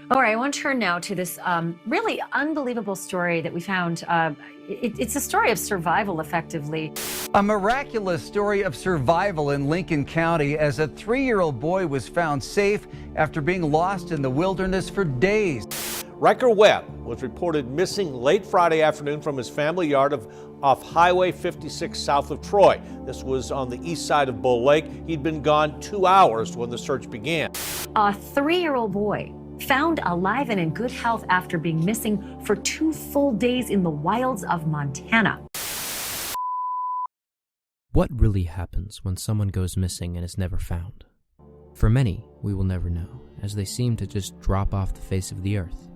All right, I want to turn now to this really unbelievable story that we found. It's a story of survival, effectively. A miraculous story of survival in Lincoln County as a 3-year-old boy was found safe after being lost in the wilderness for days. Ryker Webb was reported missing late Friday afternoon from his family yard off Highway 56 south of Troy. This was on the east side of Bull Lake. He'd been gone 2 hours when the search began. A 3-year-old boy found alive and in good health after being missing for 2 full days in the wilds of Montana. What really happens when someone goes missing and is never found? For many, we will never know, as they seem to just drop off the face of the earth.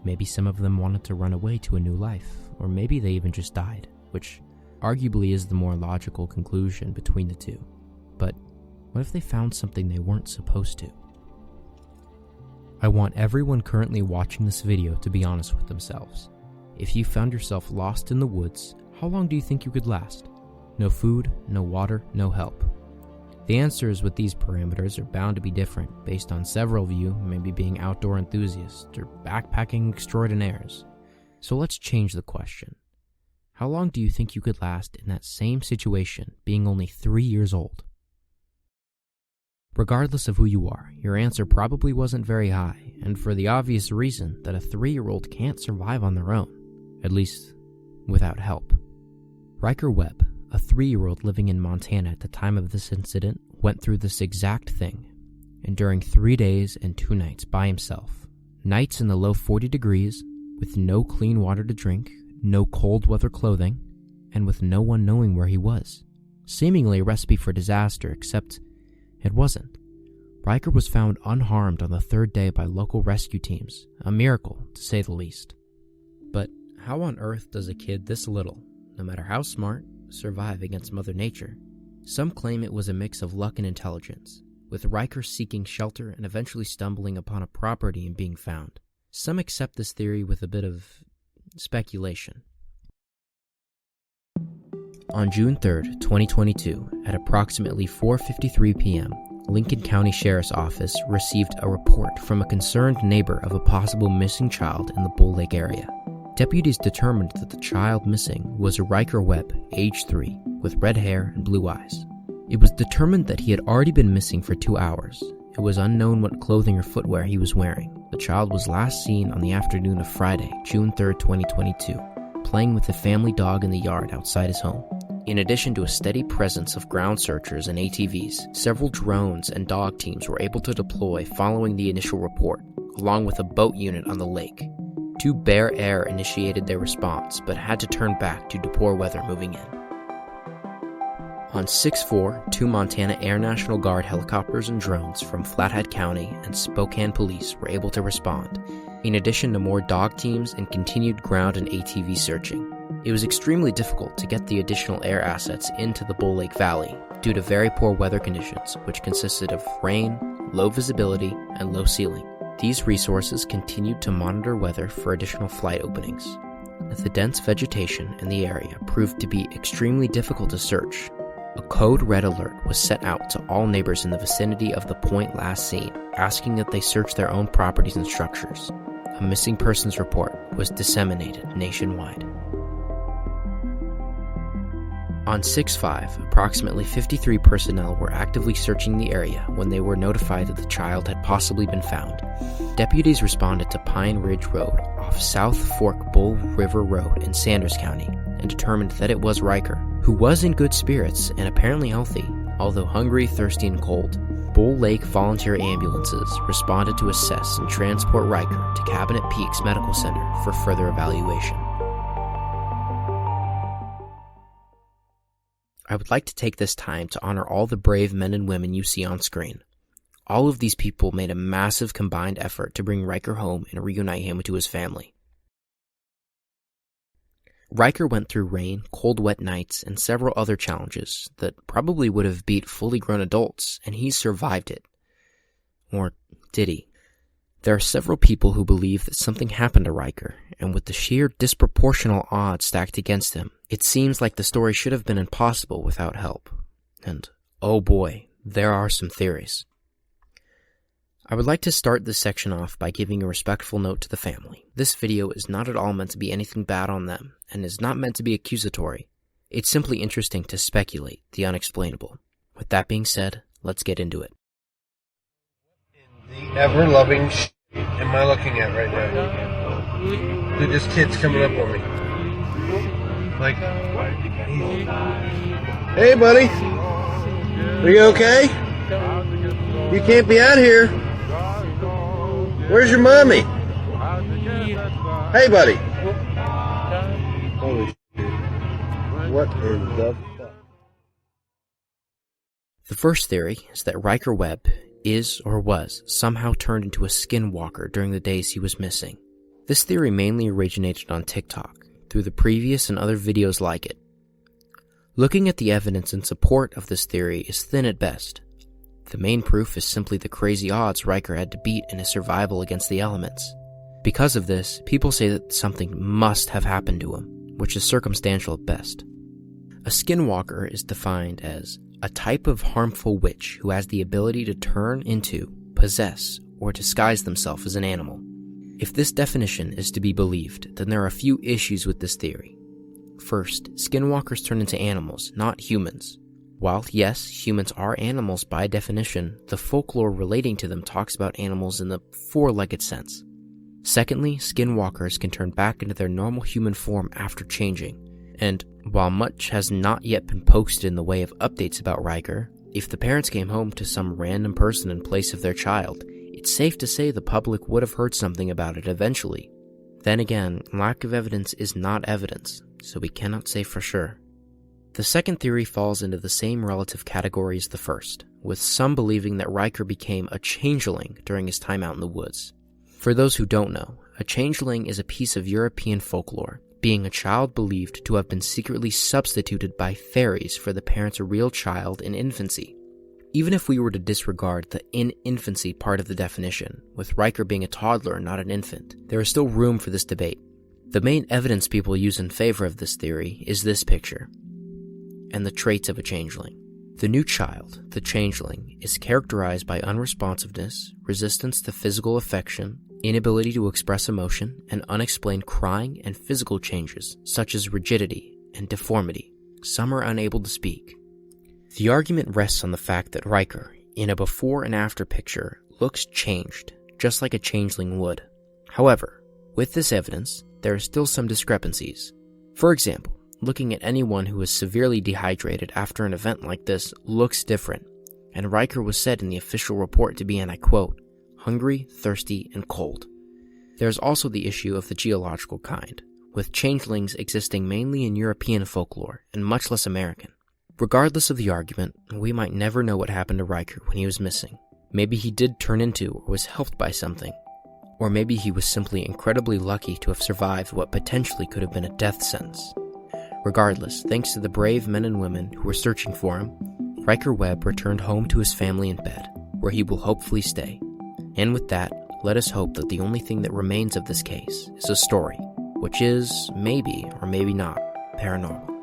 Maybe some of them wanted to run away to a new life, or maybe they even just died, which arguably is the more logical conclusion between the two. But what if they found something they weren't supposed to? I want everyone currently watching this video to be honest with themselves. If you found yourself lost in the woods, how long do you think you could last? No food, no water, no help. The answers with these parameters are bound to be different based on several of you maybe being outdoor enthusiasts or backpacking extraordinaires. So let's change the question. How long do you think you could last in that same situation being only 3 years old? Regardless of who you are, your answer probably wasn't very high, and for the obvious reason that a 3-year-old can't survive on their own, at least without help. Ryker Webb, a 3-year-old living in Montana at the time of this incident, went through this exact thing, enduring 3 days and 2 nights by himself. Nights in the low 40 degrees, with no clean water to drink, no cold weather clothing, and with no one knowing where he was. Seemingly a recipe for disaster, except it wasn't. Ryker was found unharmed on the 3rd day by local rescue teams, a miracle to say the least. But how on earth does a kid this little, no matter how smart, survive against Mother Nature? Some claim it was a mix of luck and intelligence, with Ryker seeking shelter and eventually stumbling upon a property and being found. Some accept this theory with a bit of speculation. On June 3rd, 2022, at approximately 4:53 p.m., Lincoln County Sheriff's Office received a report from a concerned neighbor of a possible missing child in the Bull Lake area. Deputies determined that the child missing was Ryker Webb, age 3, with red hair and blue eyes. It was determined that he had already been missing for 2 hours. It was unknown what clothing or footwear he was wearing. The child was last seen on the afternoon of Friday, June 3rd, 2022, playing with the family dog in the yard outside his home. In addition to a steady presence of ground searchers and ATVs, several drones and dog teams were able to deploy following the initial report, along with a boat unit on the lake. 2 Bear Air initiated their response, but had to turn back due to poor weather moving in. On 6/4, 2 Montana Air National Guard helicopters and drones from Flathead County and Spokane Police were able to respond, in addition to more dog teams and continued ground and ATV searching. It was extremely difficult to get the additional air assets into the Bull Lake Valley due to very poor weather conditions, which consisted of rain, low visibility, and low ceiling. These resources continued to monitor weather for additional flight openings. The dense vegetation in the area proved to be extremely difficult to search. A code red alert was set out to all neighbors in the vicinity of the point last seen, asking that they search their own properties and structures. A missing persons report was disseminated nationwide. On 6/5, approximately 53 personnel were actively searching the area when they were notified that the child had possibly been found. Deputies responded to Pine Ridge Road off South Fork Bull River Road in Sanders County and determined that it was Ryker, who was in good spirits and apparently healthy, although hungry, thirsty, and cold. Bull Lake volunteer ambulances responded to assess and transport Ryker to Cabinet Peaks Medical Center for further evaluation. I would like to take this time to honor all the brave men and women you see on screen. All of these people made a massive combined effort to bring Ryker home and reunite him to his family. Ryker went through rain, cold, wet nights, and several other challenges that probably would have beat fully grown adults, and he survived it. Or did he? There are several people who believe that something happened to Ryker, and with the sheer disproportional odds stacked against him, it seems like the story should have been impossible without help. And, oh boy, there are some theories. I would like to start this section off by giving a respectful note to the family. This video is not at all meant to be anything bad on them, and is not meant to be accusatory. It's simply interesting to speculate the unexplainable. With that being said, let's get into it. The ever-loving am I looking at right now? Dude, this kid's coming up on me. Like, hey, buddy. Are you okay? You can't be out here. Where's your mommy? Hey, buddy. Holy shit. What in the fuck? The first theory is that Ryker Webb is or was somehow turned into a skinwalker during the days he was missing. This theory mainly originated on TikTok, through the previous and other videos like it. Looking at the evidence in support of this theory is thin at best. The main proof is simply the crazy odds Ryker had to beat in his survival against the elements. Because of this, people say that something must have happened to him, which is circumstantial at best. A skinwalker is defined as a type of harmful witch who has the ability to turn into, possess, or disguise themselves as an animal. If this definition is to be believed, then there are a few issues with this theory. First, skinwalkers turn into animals, not humans. While, yes, humans are animals by definition, the folklore relating to them talks about animals in the four-legged sense. Secondly, skinwalkers can turn back into their normal human form after changing. And while much has not yet been posted in the way of updates about Ryker, if the parents came home to some random person in place of their child, it's safe to say the public would have heard something about it eventually. Then again, lack of evidence is not evidence, so we cannot say for sure. The second theory falls into the same relative category as the first, with some believing that Ryker became a changeling during his time out in the woods. For those who don't know, a changeling is a piece of European folklore, being a child believed to have been secretly substituted by fairies for the parent's real child in infancy. Even if we were to disregard the in infancy part of the definition, with Ryker being a toddler and not an infant, there is still room for this debate. The main evidence people use in favor of this theory is this picture, and the traits of a changeling. The new child, the changeling, is characterized by unresponsiveness, resistance to physical affection, inability to express emotion, and unexplained crying and physical changes, such as rigidity and deformity. Some are unable to speak. The argument rests on the fact that Ryker, in a before and after picture, looks changed, just like a changeling would. However, with this evidence, there are still some discrepancies. For example, looking at anyone who is severely dehydrated after an event like this looks different, and Ryker was said in the official report to be, and I quote, hungry, thirsty, and cold. There is also the issue of the geological kind, with changelings existing mainly in European folklore and much less American. Regardless of the argument, we might never know what happened to Ryker when he was missing. Maybe he did turn into or was helped by something. Or maybe he was simply incredibly lucky to have survived what potentially could have been a death sentence. Regardless, thanks to the brave men and women who were searching for him, Ryker Webb returned home to his family in bed, where he will hopefully stay. And with that, let us hope that the only thing that remains of this case is a story, which is, maybe or maybe not, paranormal.